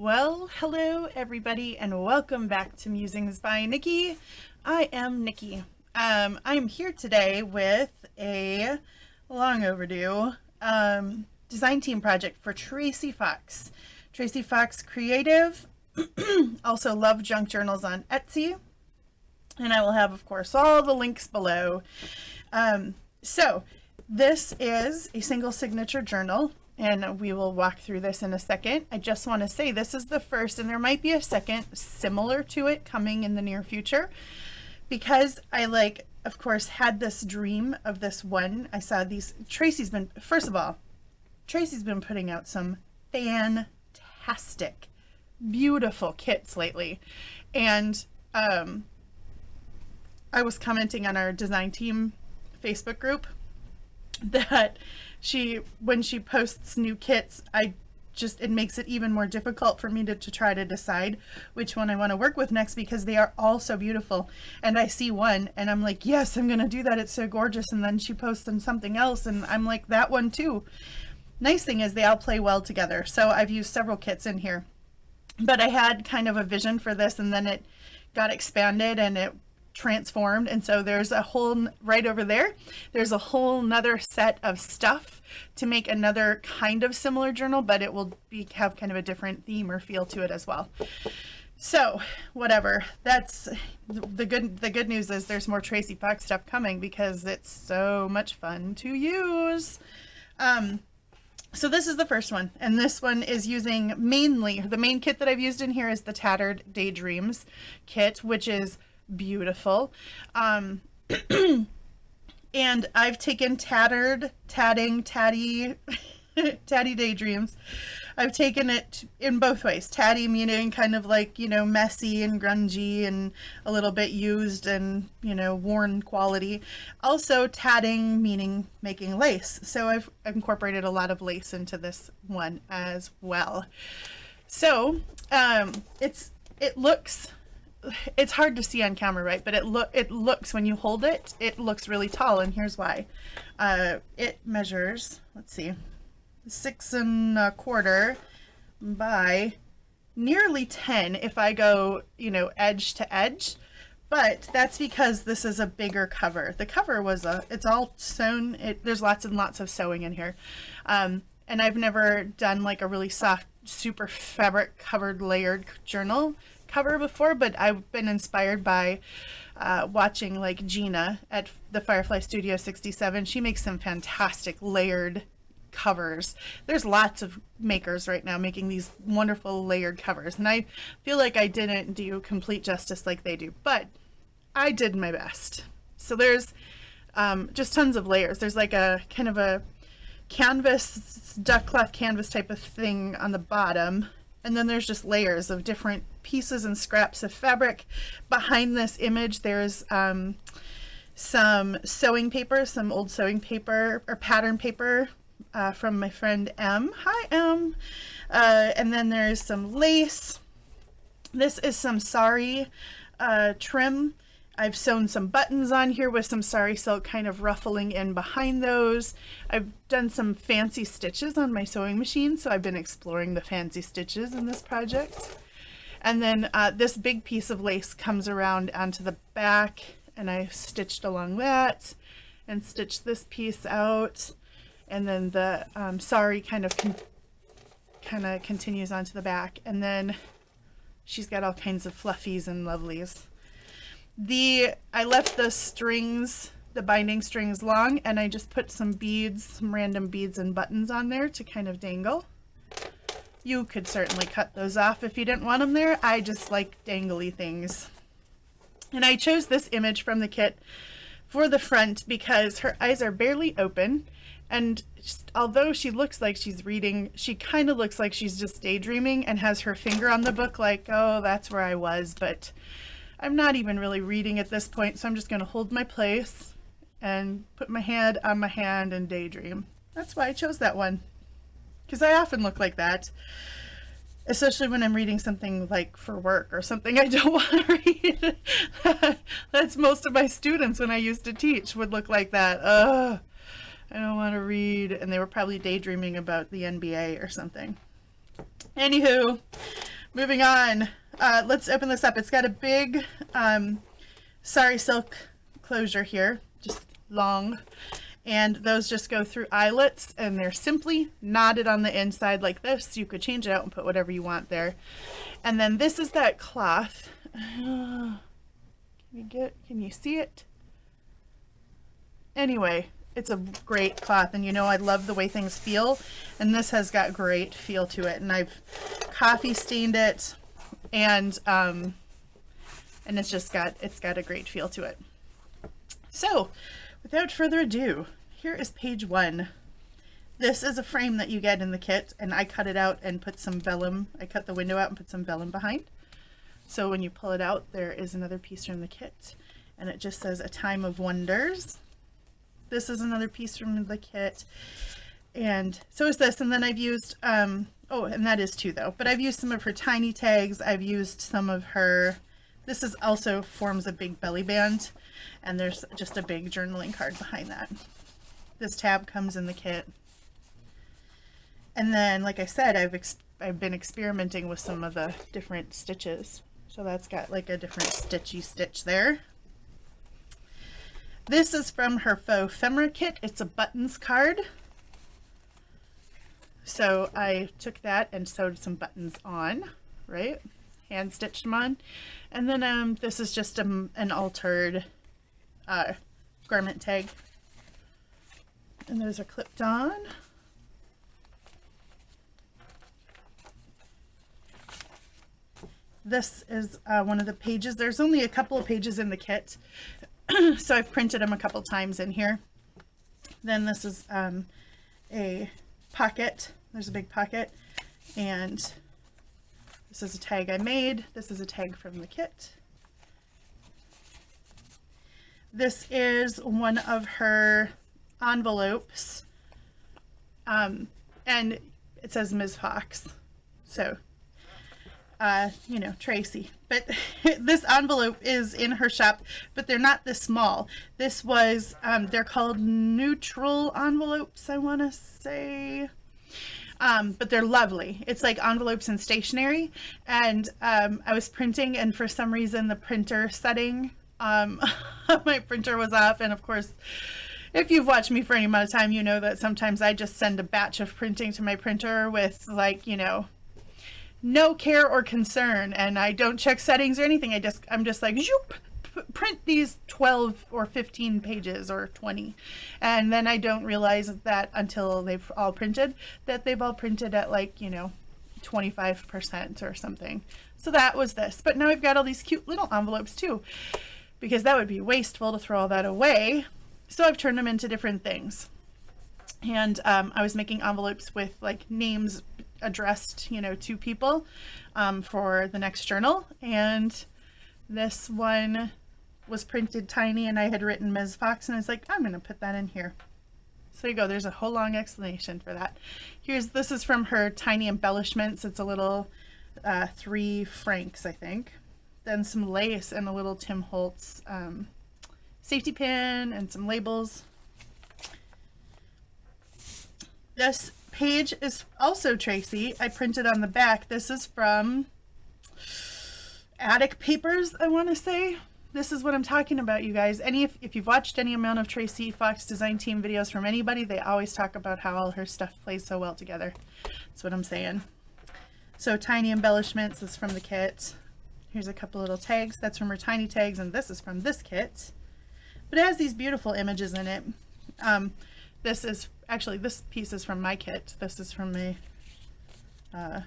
Well, hello everybody and welcome back to Musings by Nikki. I am Nikki. I'm here today with a long overdue design team project for Tracie Fox. Tracie Fox Creative, also love junk journals on Etsy. And I will have, of course, all the links below. So this is a single signature journal, and we will walk through this in a second. I just want to say this is the first, and there might be a second similar to it coming in the near future, because I of course, had this dream of this one. I saw these, first of all, Tracie's been putting out some fantastic, beautiful kits lately. And I was commenting on our design team Facebook group that when she posts new kits, it makes it even more difficult for me to try to decide which one I want to work with next, because they are all so beautiful. And I see one and I'm like, yes, I'm going to do that. It's so gorgeous. And then she posts on something else and I'm like, that one too. Nice thing is they all play well together. So I've used several kits in here, but I had kind of a vision for this, and then it got expanded and it transformed, and so there's a whole right over there, there's a whole nother set of stuff to make another kind of similar journal, but it will have kind of a different theme or feel to it as well. So whatever, that's the good news is there's more Tracie Fox stuff coming because it's so much fun to use. So this is the first one, and this one is using the main kit that I've used in here is the Tatty Daydreams kit, which is beautiful. And I've taken Tatty Daydreams. I've taken it in both ways. Tatty meaning kind of like, messy and grungy and a little bit used and, worn quality. Also tatting meaning making lace. So I've incorporated a lot of lace into this one as well. So it's hard to see on camera, right? But it looks, when you hold it, it looks really tall, and here's why. It measures, let's see, 6 1/4 by nearly 10 if I go, edge to edge. But that's because this is a bigger cover. The cover it's all sewn. There's lots and lots of sewing in here. And I've never done like a really soft, super fabric covered layered journal cover before, but I've been inspired by watching like Gina at the Firefly Studio 67. She makes some fantastic layered covers. There's lots of makers right now making these wonderful layered covers, and I feel like I didn't do complete justice like they do, but I did my best. So there's just tons of layers. There's like a kind of a canvas, duck cloth canvas type of thing on the bottom, and then there's just layers of different pieces and scraps of fabric. Behind this image, there's some sewing paper, some old sewing paper or pattern paper from my friend M. Hi, M. And then there's some lace. This is some sari trim. I've sewn some buttons on here with some sari silk kind of ruffling in behind those. I've done some fancy stitches on my sewing machine, so I've been exploring the fancy stitches in this project. And then this big piece of lace comes around onto the back, and I stitched along that and stitched this piece out. And then the sari kind of continues onto the back, and then she's got all kinds of fluffies and lovelies. I left the strings, the binding strings long, and I just put some beads, some random beads and buttons on there to kind of dangle. You could certainly cut those off if you didn't want them there. I just like dangly things. And I chose this image from the kit for the front because her eyes are barely open, and although she looks like she's reading, she kind of looks like she's just daydreaming and has her finger on the book like, oh, that's where I was, but I'm not even really reading at this point, so I'm just going to hold my place and put my hand on my hand and daydream. That's why I chose that one, because I often look like that, especially when I'm reading something like for work or something I don't want to read. That's most of my students when I used to teach would look like that. I don't want to read, and they were probably daydreaming about the NBA or something. Anywho, Moving on. Let's open this up. It's got a big sari silk closure here, just long. And those just go through eyelets, and they're simply knotted on the inside like this. You could change it out and put whatever you want there. And then this is that cloth. Can you see it? Anyway, it's a great cloth, and you know I love the way things feel, and this has got great feel to it. And I've coffee stained it, and it's got a great feel to it. So, without further ado, here is page 1. This is a frame that you get in the kit, and I cut it out and put some vellum. I cut the window out and put some vellum behind. So when you pull it out, there is another piece from the kit, and it just says A Time of Wonders. This is another piece from the kit, and so is this. And then I've used, oh, and that is 2 though, but I've used some of her tiny tags. I've used some of her, this is also forms a big belly band, and there's just a big journaling card behind that. This tab comes in the kit. And then, like I said, I've been experimenting with some of the different stitches. So that's got like a different stitchy stitch there. This is from her Fauxphemera kit. It's a buttons card. So I took that and sewed some buttons on, right? Hand stitched them on. And then this is just an altered garment tag. And those are clipped on. This is one of the pages. There's only a couple of pages in the kit, so I've printed them a couple times in here. Then this is a pocket. There's a big pocket, and this is a tag I made. This is a tag from the kit. This is one of her envelopes, and it says Ms. Fox, so you know, Tracie. But this envelope is in her shop, but they're not this small. This was, they're called neutral envelopes, I want to say. But they're lovely. It's like envelopes and stationery. And I was printing, and for some reason the printer setting, my printer was off. And of course, if you've watched me for any amount of time, you know that sometimes I just send a batch of printing to my printer with, like, you know, no care or concern, and I don't check settings or anything. I'm just like, zoop, print these 12 or 15 pages or 20, and then I don't realize that until they've all printed, that they've all printed at, like, you know, 25% or something. So that was this. But now I've got all these cute little envelopes too, because that would be wasteful to throw all that away. So I've turned them into different things. And I was making envelopes with like names addressed, you know, to people for the next journal. And this one was printed tiny, and I had written Ms. Fox, and I was like, I'm going to put that in here. So there you go. There's a whole long explanation for that. This is from her tiny embellishments. It's a little 3 francs, I think. Then some lace and a little Tim Holtz safety pin and some labels. This page is also Tracie. I printed on the back. This is from Attic Papers, I want to say. This is what I'm talking about, you guys. If you've watched any amount of Tracie Fox design team videos from anybody, they always talk about how all her stuff plays so well together. That's what I'm saying. So tiny embellishments is from the kit. Here's a couple little tags. That's from her tiny tags, and this is from this kit. But it has these beautiful images in it. This piece is from my kit. This is from my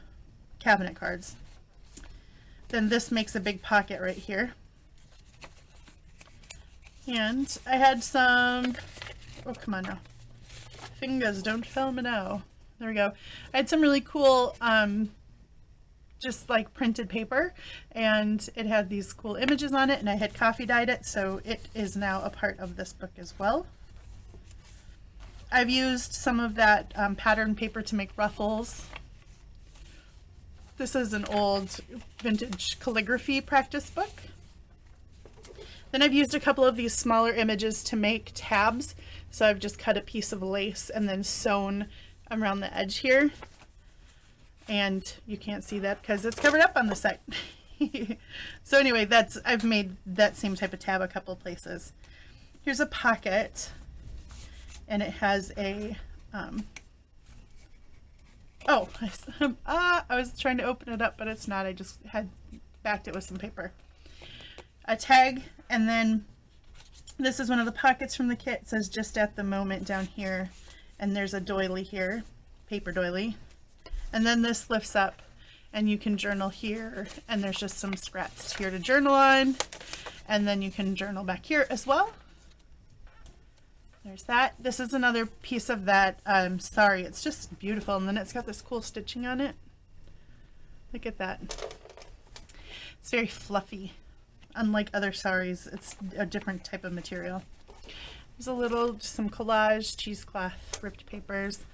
cabinet cards. Then this makes a big pocket right here. And I had some, oh, come on now. Fingers, don't fail me now. There we go. I had some really cool, just like printed paper, and it had these cool images on it, and I had coffee dyed it, so it is now a part of this book as well. I've used some of that pattern paper to make ruffles. This is an old vintage calligraphy practice book. Then I've used a couple of these smaller images to make tabs. So I've just cut a piece of lace and then sewn around the edge here. and you can't see that because it's covered up on the side. So anyway, I've made that same type of tab a couple of places. Here's a pocket, and it has a oh, I was trying to open it up, but it's not. I just had backed it with some paper. A tag, and then this is one of the pockets from the kit. It says just at the moment down here, and there's a doily here, paper doily. And then this lifts up and you can journal here, and there's just some scraps here to journal on, and then you can journal back here as well. There's that. This is another piece of that sari. It's just beautiful, and then it's got this cool stitching on it. Look at that. It's very fluffy. Unlike other saris, it's a different type of material. There's a little, just some collage, cheesecloth, ripped papers.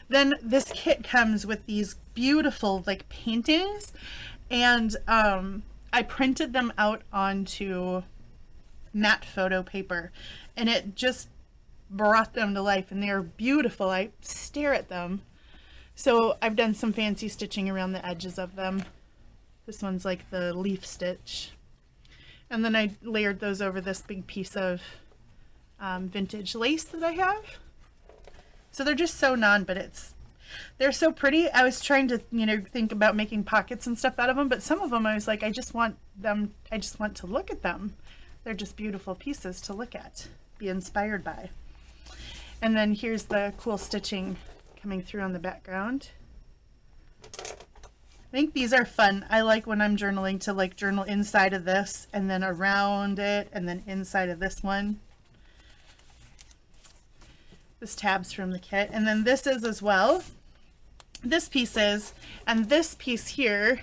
Then this kit comes with these beautiful like paintings, and I printed them out onto matte photo paper, and it just brought them to life, and they're beautiful. I stare at them. So I've done some fancy stitching around the edges of them. This one's like the leaf stitch. And then I layered those over this big piece of vintage lace that I have. So they're just sewn on, but they're so pretty. I was trying to, think about making pockets and stuff out of them, but some of them I was like, I just want to look at them. They're just beautiful pieces to look at, be inspired by. And then here's the cool stitching coming through on the background. I think these are fun. I like when I'm journaling to like journal inside of this and then around it and then inside of this one. This tab's from the kit, and then this is as well. This piece is, and this piece here,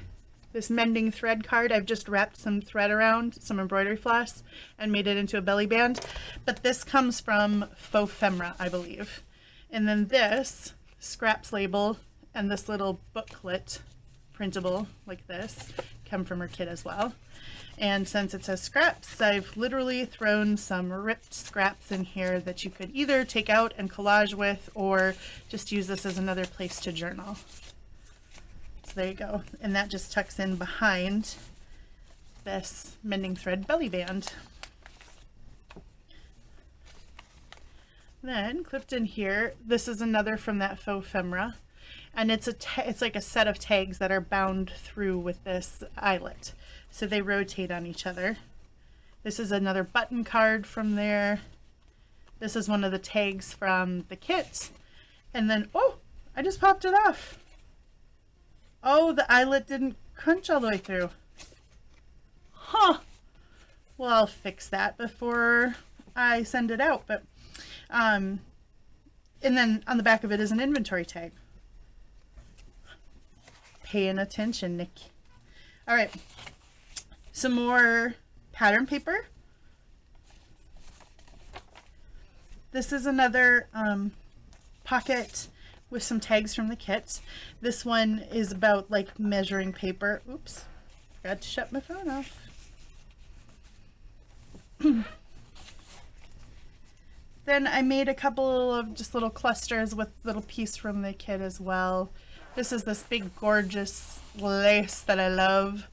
this mending thread card, I've just wrapped some thread around, some embroidery floss, and made it into a belly band. But this comes from Fauxphemera, I believe. And then this scraps label and this little booklet printable like this come from her kit as well. And since it says scraps, I've literally thrown some ripped scraps in here that you could either take out and collage with, or just use this as another place to journal. So there you go. And that just tucks in behind this mending thread belly band. Then clipped in here, this is another from that Fauxphemera, and it's like a set of tags that are bound through with this eyelet. So they rotate on each other. This is another button card from there. This is one of the tags from the kit. And then, oh, I just popped it off. Oh, the eyelet didn't crunch all the way through. Huh. Well, I'll fix that before I send it out. But, and then on the back of it is an inventory tag. Paying attention, Nikki. All right. Some more pattern paper. This is another pocket with some tags from the kit. This one is about like measuring paper. Oops, forgot to shut my phone off. Then I made a couple of just little clusters with little piece from the kit as well. This is this big gorgeous lace that I love.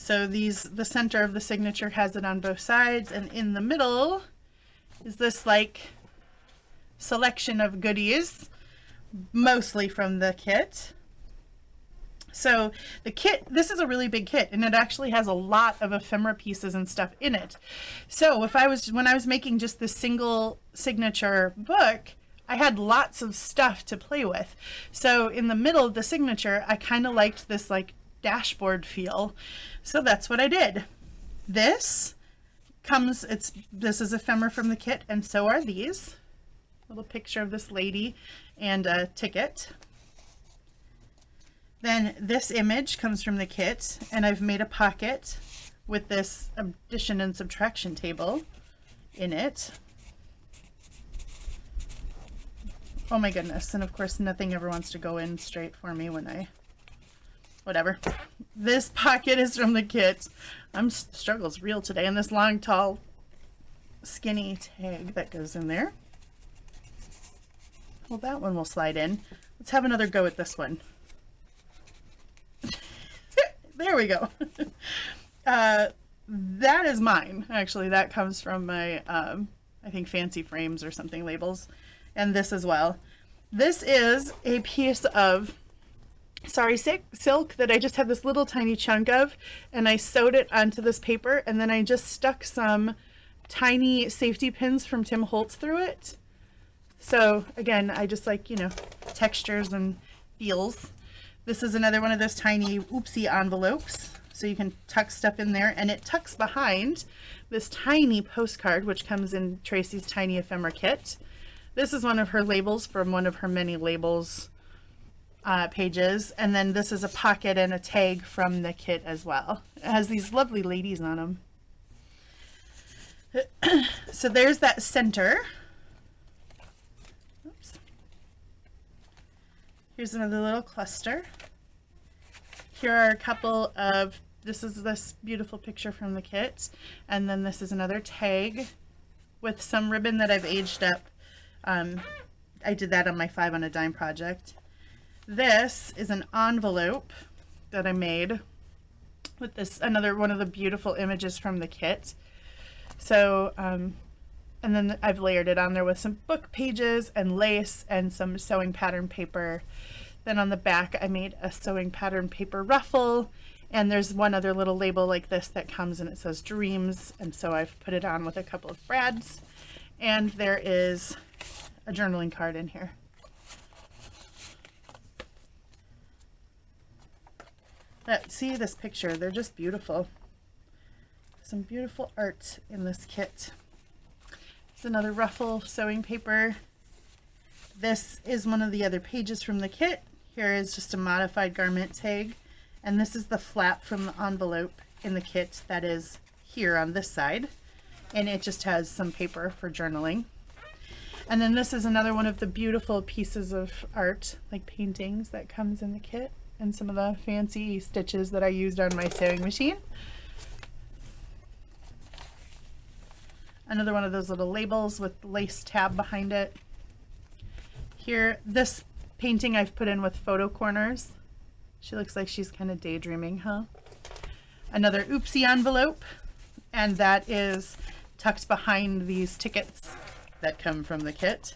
So the center of the signature has it on both sides, and in the middle is this like selection of goodies, mostly from the kit. So the kit, this is a really big kit, and it actually has a lot of ephemera pieces and stuff in it. So when I was making just this single signature book, I had lots of stuff to play with. So in the middle of the signature, I kind of liked this like dashboard feel. So that's what I did. This is ephemera from the kit, and so are these. Little picture of this lady and a ticket. Then this image comes from the kit, and I've made a pocket with this addition and subtraction table in it. Oh my goodness, and of course nothing ever wants to go in straight for me when whatever. This pocket is from the kit. Struggle's real today. And this long, tall, skinny tag that goes in there. Well, that one will slide in. Let's have another go at this one. There we go. That is mine. Actually, that comes from my, I think, Fancy Frames or something labels. And this as well. This is a piece of Sorry silk that I just had this little tiny chunk of, and I sewed it onto this paper, and then I just stuck some tiny safety pins from Tim Holtz through it. So again, I just like, you know, textures and feels. This is another one of those tiny oopsie envelopes, so you can tuck stuff in there, and it tucks behind this tiny postcard, which comes in Tracie's tiny ephemera kit. This is one of her labels from one of her many labels pages, and then this is a pocket and a tag from the kit as well. It has these lovely ladies on them. So there's that center. Oops. Here's another little cluster. Here are a couple of, this is this beautiful picture from the kit, and then this is another tag with some ribbon that I've aged up. I did that on my 5 on a Dime project. This is an envelope that I made with this, another one of the beautiful images from the kit. So, and then I've layered it on there with some book pages and lace and some sewing pattern paper. Then on the back, I made a sewing pattern paper ruffle, and there's one other little label like this that comes and it says Dreams, and so I've put it on with a couple of brads. And there is a journaling card in here. See this picture, they're just beautiful. Some beautiful art in this kit. There's another ruffle sewing paper. This is one of the other pages from the kit. Here is just a modified garment tag, and this is the flap from the envelope in the kit that is here on this side, and it just has some paper for journaling. And then this is another one of the beautiful pieces of art, like paintings, that comes in the kit, and some of the fancy stitches that I used on my sewing machine. Another one of those little labels with lace tab behind it. Here, this painting I've put in with photo corners. She looks like she's kind of daydreaming, huh? Another oopsie envelope, and that is tucked behind these tickets that come from the kit.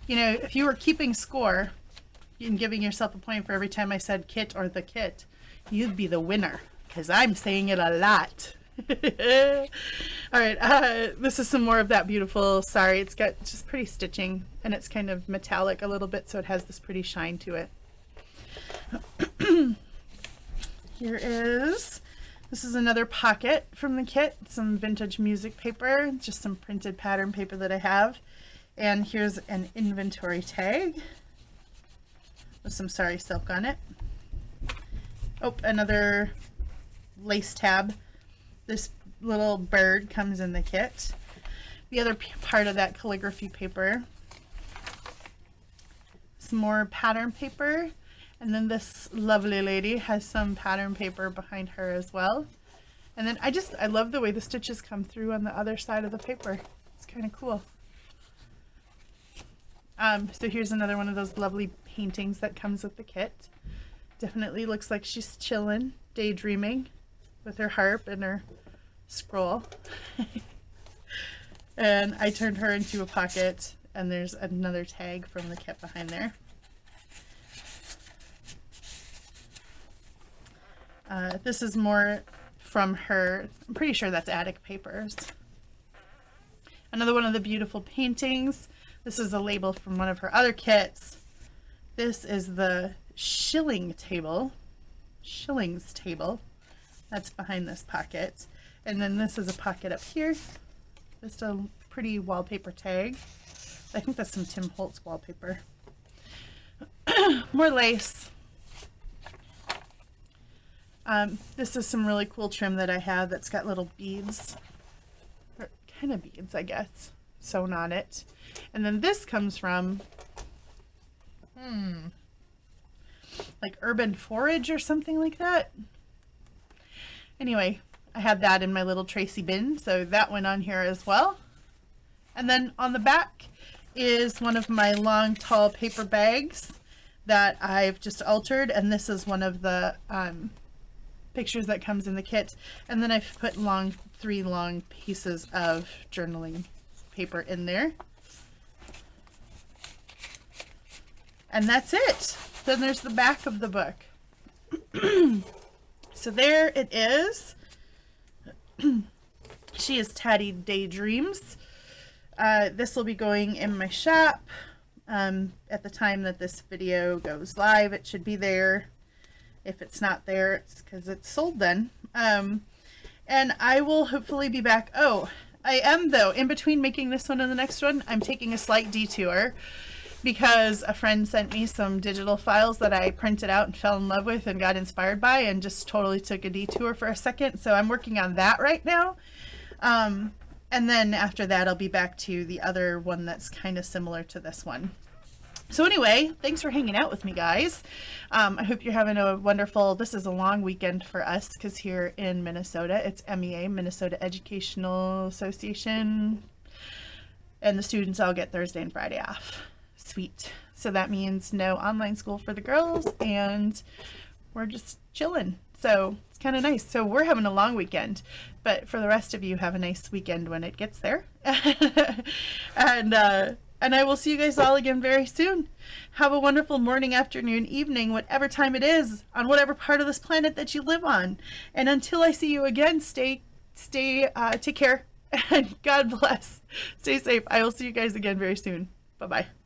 You know, if you were keeping score and giving yourself a point for every time I said kit or the kit, you'd be the winner, because I'm saying it a lot. All right, this is some more of that beautiful sari. It's got just pretty stitching, and it's kind of metallic a little bit, so it has this pretty shine to it. This is another pocket from the kit, some vintage music paper, just some printed pattern paper that I have. And here's an inventory tag with some sari silk on it. Oh, another lace tab. This little bird comes in the kit. The other part of that calligraphy paper, some more pattern paper, and then this lovely lady has some pattern paper behind her as well. And then I love the way the stitches come through on the other side of the paper. It's kind of cool. So here's another one of those lovely paintings that comes with the kit. Definitely looks like she's chilling, daydreaming with her harp and her scroll. And I turned her into a pocket, and there's another tag from the kit behind there. This is more from her, I'm pretty sure that's attic papers. Another one of the beautiful paintings. This is a label from one of her other kits. This is the shillings table. That's behind this pocket. And then this is a pocket up here. Just a pretty wallpaper tag. I think that's some Tim Holtz wallpaper. More lace. This is some really cool trim that I have that's got little beads, or kind of beads, I guess, sewn on it. And then this comes from, like Urban Forage or something like that. Anyway, I had that in my little Tracie bin, so that went on here as well. And then on the back is one of my long, tall paper bags that I've just altered, and this is one of the pictures that comes in the kit. And then I've put 3 long pieces of journaling paper in there. And that's it. Then there's the back of the book. So there it is. She is Tatty Daydreams. This will be going in my shop. At the time that this video goes live, it should be there. If it's not there, it's because it's sold then. And I will hopefully be back. Oh, I am though. In between making this one and the next one, I'm taking a slight detour because a friend sent me some digital files that I printed out and fell in love with and got inspired by, and just totally took a detour for a second. So I'm working on that right now. And then after that, I'll be back to the other one that's kind of similar to this one. So anyway, thanks for hanging out with me, guys. I hope you're having a wonderful, this is a long weekend for us because here in Minnesota, it's MEA, Minnesota Educational Association, and the students all get Thursday and Friday off. Sweet. So that means no online school for the girls, and we're just chilling. So it's kind of nice. So we're having a long weekend, but for the rest of you, have a nice weekend when it gets there. And I will see you guys all again very soon. Have a wonderful morning, afternoon, evening, whatever time it is, on whatever part of this planet that you live on. And until I see you again, take care, and God bless. Stay safe. I will see you guys again very soon. Bye-bye.